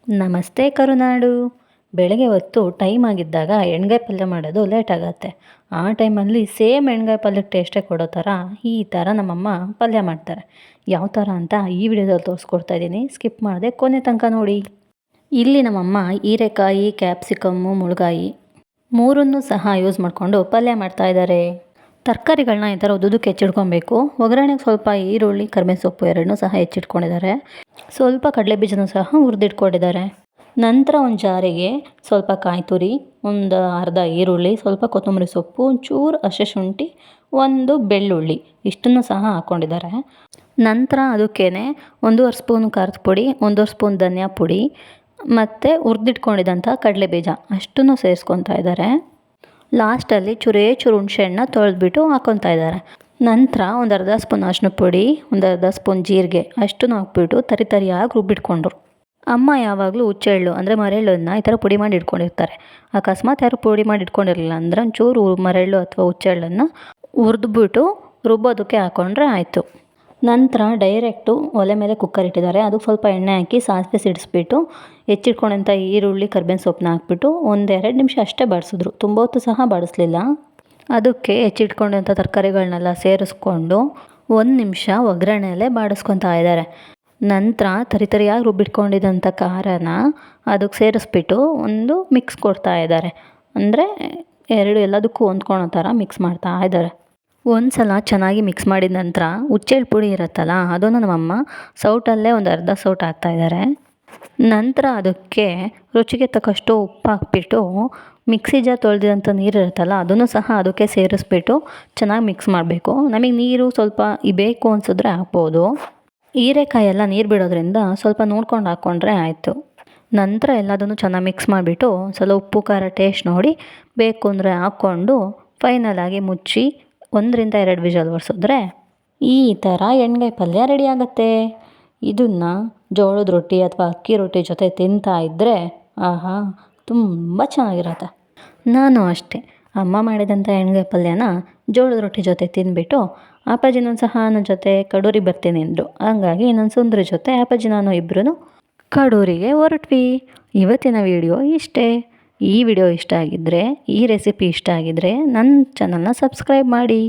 ನಮಸ್ತೆ ಕರುನಾಡು. ಬೆಳಗ್ಗೆ ಹೊತ್ತು ಟೈಮ್ ಆಗಿದ್ದಾಗ ಎಣ್ಗಾಯಿ ಪಲ್ಯ ಮಾಡೋದು ಲೇಟ್ ಆಗುತ್ತೆ. ಆ ಟೈಮಲ್ಲಿ ಸೇಮ್ ಎಣ್ಗಾಯಿ ಪಲ್ಯಕ್ಕೆ ಟೇಸ್ಟೇ ಕೊಡೋ ಥರ ಈ ಥರ ನಮ್ಮಮ್ಮ ಪಲ್ಯ ಮಾಡ್ತಾರೆ. ಯಾವ ಥರ ಅಂತ ಈ ವಿಡಿಯೋದಲ್ಲಿ ತೋರಿಸ್ಕೊಡ್ತಾ ಇದ್ದೀನಿ. ಸ್ಕಿಪ್ ಮಾಡದೆ ಕೊನೆ ತನಕ ನೋಡಿ. ಇಲ್ಲಿ ನಮ್ಮಮ್ಮ ಹೀರೆಕಾಯಿ, ಕ್ಯಾಪ್ಸಿಕಮ್ಮು, ಮುಳ್ಗಾಯಿ ಮೂರನ್ನೂ ಸಹ ಯೂಸ್ ಮಾಡಿಕೊಂಡು ಪಲ್ಯ ಮಾಡ್ತಾಯಿದ್ದಾರೆ. ತರಕಾರಿಗಳನ್ನ ಈ ಥರ ಉದ್ದುದಕ್ಕೆ ಹೆಚ್ಚಿಟ್ಕೊಬೇಕು. ಒಗ್ಗರಣೆಗೆ ಸ್ವಲ್ಪ ಈರುಳ್ಳಿ, ಕರಿಬೇವು ಸೊಪ್ಪು ಎರಡನ್ನೂ ಸಹ ಹೆಚ್ಚಿಟ್ಕೊಂಡಿದ್ದಾರೆ. ಸ್ವಲ್ಪ ಕಡಲೆ ಬೀಜನೂ ಸಹ ಹುರಿದಿಟ್ಕೊಂಡಿದ್ದಾರೆ. ನಂತರ ಒಂದು ಜಾರಿಗೆ ಸ್ವಲ್ಪ ಕಾಯಿ ತುರಿ, ಒಂದು ಅರ್ಧ ಈರುಳ್ಳಿ, ಸ್ವಲ್ಪ ಕೊತ್ತಂಬರಿ ಸೊಪ್ಪು, ಒಂಚೂರು ಹಸಿ ಶುಂಠಿ, ಒಂದು ಬೆಳ್ಳುಳ್ಳಿ ಇಷ್ಟನ್ನು ಸಹ ಹಾಕ್ಕೊಂಡಿದ್ದಾರೆ. ನಂತರ ಅದಕ್ಕೇ 1.5 ಸ್ಪೂನ್ ಖಾರದ ಪುಡಿ, 1.5 ಸ್ಪೂನ್ ಧನಿಯಾ ಪುಡಿ ಮತ್ತು ಹುರಿದಿಟ್ಕೊಂಡಿದ್ದಂಥ ಕಡಲೆ ಬೀಜ ಅಷ್ಟನ್ನು ಸೇರಿಸ್ಕೊತಾ ಇದ್ದಾರೆ. ಲಾಸ್ಟಲ್ಲಿ ಚೂರು ಹುಣಸೆಹಣ್ಣು ತೊಳೆದ್ಬಿಟ್ಟು ಹಾಕ್ಕೊತಾ ಇದ್ದಾರೆ. ನಂತರ ಒಂದು ಅರ್ಧ ಸ್ಪೂನ್ ಅರಿಶಿನ ಪುಡಿ, ಒಂದು ಅರ್ಧ ಸ್ಪೂನ್ ಜೀರಿಗೆ ಅಷ್ಟನ್ನು ಹಾಕ್ಬಿಟ್ಟು ತರಿಯಾಗಿ ರುಬ್ಬಿಟ್ಕೊಂಡ್ರು. ಅಮ್ಮ ಯಾವಾಗಲೂ ಹುಚ್ಚೆಳ್ಳು ಅಂದರೆ ಮರೆಳ್ಳನ್ನು ಈ ಥರ ಪುಡಿ ಮಾಡಿ ಇಟ್ಕೊಂಡಿರ್ತಾರೆ. ಅಕಸ್ಮಾತ್ ಯಾರು ಪುಡಿ ಮಾಡಿ ಇಟ್ಕೊಂಡಿರಲಿಲ್ಲ ಅಂದರೆ ಒಂಚೂರು ಮರೆಳ್ಳು ಅಥವಾ ಹುಚ್ಚೆಳ್ಳನ್ನು ಹುರಿದ್ಬಿಟ್ಟು ರುಬ್ಬೋದಕ್ಕೆ ಹಾಕ್ಕೊಂಡ್ರೆ ಆಯಿತು. ನಂತರ ಡೈರೆಕ್ಟು ಒಲೆ ಮೇಲೆ ಕುಕ್ಕರ್ ಇಟ್ಟಿದ್ದಾರೆ. ಅದಕ್ಕೆ ಸ್ವಲ್ಪ ಎಣ್ಣೆ ಹಾಕಿ ಸಾಸಿವೆ ಸಿಡಿಸ್ಬಿಟ್ಟು ಹೆಚ್ಚಿಟ್ಕೊಂಡಂಥ ಈರುಳ್ಳಿ, ಕರಿಬೇವಿನ ಸೊಪ್ಪನ್ನ ಹಾಕ್ಬಿಟ್ಟು 1-2 ನಿಮಿಷ ಅಷ್ಟೇ ಬಾಡಿಸಿದ್ರು. ತುಂಬ ಹೊತ್ತು ಸಹ ಬಾಡಿಸ್ಲಿಲ್ಲ. ಅದಕ್ಕೆ ಹೆಚ್ಚಿಟ್ಕೊಂಡಂಥ ತರಕಾರಿಗಳನ್ನೆಲ್ಲ ಸೇರಿಸ್ಕೊಂಡು 1 ನಿಮಿಷ ಒಗ್ಗರಣೆಯಲ್ಲೇ ಬಾಡಿಸ್ಕೊತಾ ಇದ್ದಾರೆ. ನಂತರ ತರಿಯಾಗಿ ರುಬ್ಬಿಟ್ಕೊಂಡಿದ್ದಂಥ ಖಾರನ ಅದಕ್ಕೆ ಸೇರಿಸ್ಬಿಟ್ಟು ಒಂದು ಮಿಕ್ಸ್ ಕೊಡ್ತಾ ಇದ್ದಾರೆ. ಅಂದರೆ ಎಲ್ಲದಕ್ಕೂ ಹೊಂದ್ಕೊಳೋ ಥರ ಮಿಕ್ಸ್ ಮಾಡ್ತಾ ಇದ್ದಾರೆ. ಒಂದು ಸಲ ಚೆನ್ನಾಗಿ ಮಿಕ್ಸ್ ಮಾಡಿದ ನಂತರ ಹುಚ್ಚೆಳ್ಳು ಪುಡಿ ಇರುತ್ತಲ್ಲ, ಅದನ್ನು ನಮ್ಮಮ್ಮ ಸೌಟಲ್ಲೇ ಒಂದು ಅರ್ಧ ಸೌಟು ಹಾಕ್ತಾಯಿದ್ದಾರೆ. ನಂತರ ಅದಕ್ಕೆ ರುಚಿಗೆ ತಕ್ಕಷ್ಟು ಉಪ್ಪು ಹಾಕ್ಬಿಟ್ಟು ಮಿಕ್ಸಿ ಜಾರ್ ತೊಳೆದಿರೋಂಥ ನೀರು ಇರುತ್ತಲ್ಲ ಅದನ್ನು ಸಹ ಅದಕ್ಕೆ ಸೇರಿಸ್ಬಿಟ್ಟು ಚೆನ್ನಾಗಿ ಮಿಕ್ಸ್ ಮಾಡಬೇಕು. ನಮಗೆ ನೀರು ಸ್ವಲ್ಪ ಬೇಕು ಅನಿಸಿದ್ರೆ ಹಾಕ್ಬೋದು. ಹೀರೆಕಾಯಿ ಎಲ್ಲ ನೀರು ಬಿಡೋದ್ರಿಂದ ಸ್ವಲ್ಪ ನೋಡ್ಕೊಂಡು ಹಾಕ್ಕೊಂಡ್ರೆ ಆಯಿತು. ನಂತರ ಎಲ್ಲದನ್ನು ಚೆನ್ನಾಗಿ ಮಿಕ್ಸ್ ಮಾಡಿಬಿಟ್ಟು ಸ್ವಲ್ಪ ಉಪ್ಪು ಖಾರ ಟೇಸ್ಟ್ ನೋಡಿ ಬೇಕು ಅಂದರೆ ಹಾಕ್ಕೊಂಡು ಫೈನಲಾಗಿ ಮುಚ್ಚಿ 1-2 ವಿಷಲ್ ಹೊಡ್ಸಿದ್ರೆ ಈ ಥರ ಎಣ್ಗಾಯಿ ಪಲ್ಯ ರೆಡಿ ಆಗುತ್ತೆ. ಇದನ್ನು ಜೋಳದ ರೊಟ್ಟಿ ಅಥವಾ ಅಕ್ಕಿ ರೊಟ್ಟಿ ಜೊತೆ ತಿಂತಾ ಇದ್ದರೆ ಆಹಾ ತುಂಬ ಚೆನ್ನಾಗಿರುತ್ತೆ. ನಾನು ಅಷ್ಟೇ ಅಮ್ಮ ಮಾಡಿದಂಥ ಎಣ್ಗಾಯಿ ಪಲ್ಯನ ಜೋಳದ ರೊಟ್ಟಿ ಜೊತೆ ತಿಂದ್ಬಿಟ್ಟು ಅಪ್ಪಾಜಿನೂ ಸಹ ನನ್ನ ಜೊತೆ ಕಡೂರಿಗೆ ಬರ್ತೀನಿ ಅಂದರು. ಹಂಗಾಗಿ ನನ್ನ ಸುಂದ್ರ ಜೊತೆ ಅಪ್ಪಾಜಿ ನಾನು ಇಬ್ಬರೂ ಕಡೂರಿಗೆ ಹೊರಟ್ವಿ. ಇವತ್ತಿನ ವಿಡಿಯೋ ಇಷ್ಟೇ. ಈ ವಿಡಿಯೋ ಇಷ್ಟ ಆಗಿದ್ದರೆ, ಈ ರೆಸಿಪಿ ಇಷ್ಟ ಆಗಿದ್ದರೆ ನನ್ನ ಚಾನಲ್ನ ಸಬ್ಸ್ಕ್ರೈಬ್ ಮಾಡಿ.